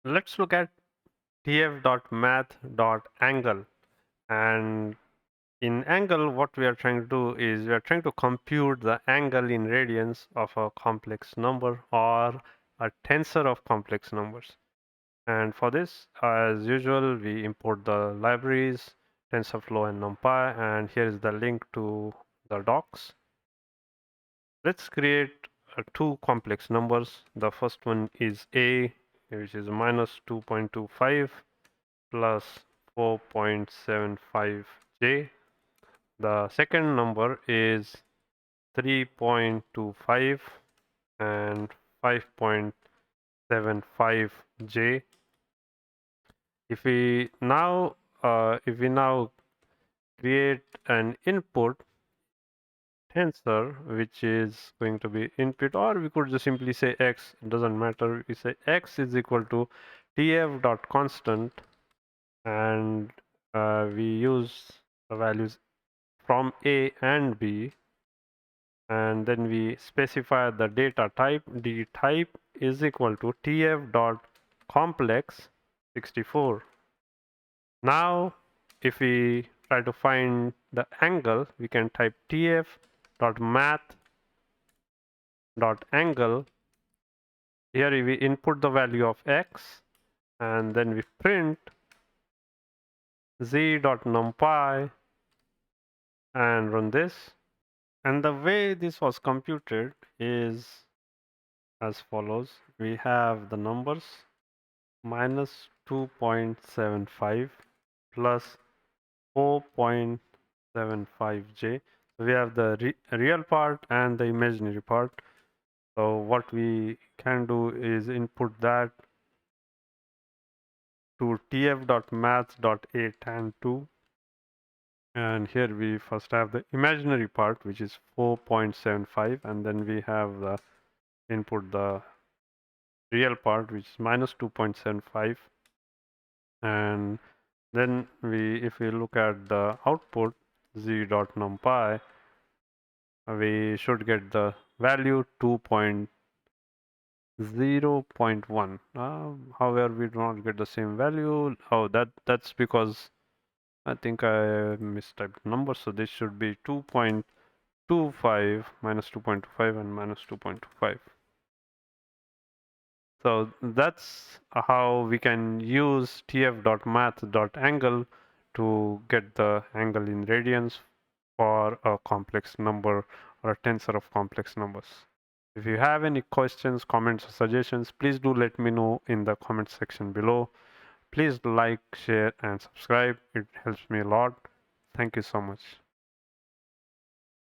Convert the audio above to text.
Let's look at tf.math.angle. And in angle, what we are trying to do is we are trying to compute the angle in radians of a complex number or a tensor of complex numbers. And for this, as usual, we import the libraries, TensorFlow and NumPy, and here is the link to the docs. Let's create two complex numbers. The first one is a, which is minus 2.25 plus 4.75j. The second number is 3.25 and 5.75j. If we now create an input tensor, which is going to be input, or we could just simply say x, it doesn't matter. We say x is equal to tf dot constant, and we use the values from a and b, and then we specify the data type. The type is equal to tf dot complex 64. Now, if we try to find the angle, we can type tf dot math dot angle. Here we input the value of x, and then we print z dot numpy and run this. And the way this was computed is as follows. We have the numbers minus 2.75 plus 4.75j. So we have the real part and the imaginary part. So what we can do is input that to tf.math.angle, and here we first have the imaginary part, which is 4.75, and then we have the input the real part, which is minus 2.75, and then if we look at the output z dot numpy, we should get the value 2.0.1. However, we do not get the same value. Oh, that's because I think I mistyped the number. So this should be 2.25 minus 2.25 and minus 2.25. So that's how we can use tf.math.angle to get the angle in radians for a complex number or a tensor of complex numbers. If you have any questions, comments, or suggestions, please do let me know in the comment section below. Please like, share, and subscribe. It helps me a lot. Thank you so much.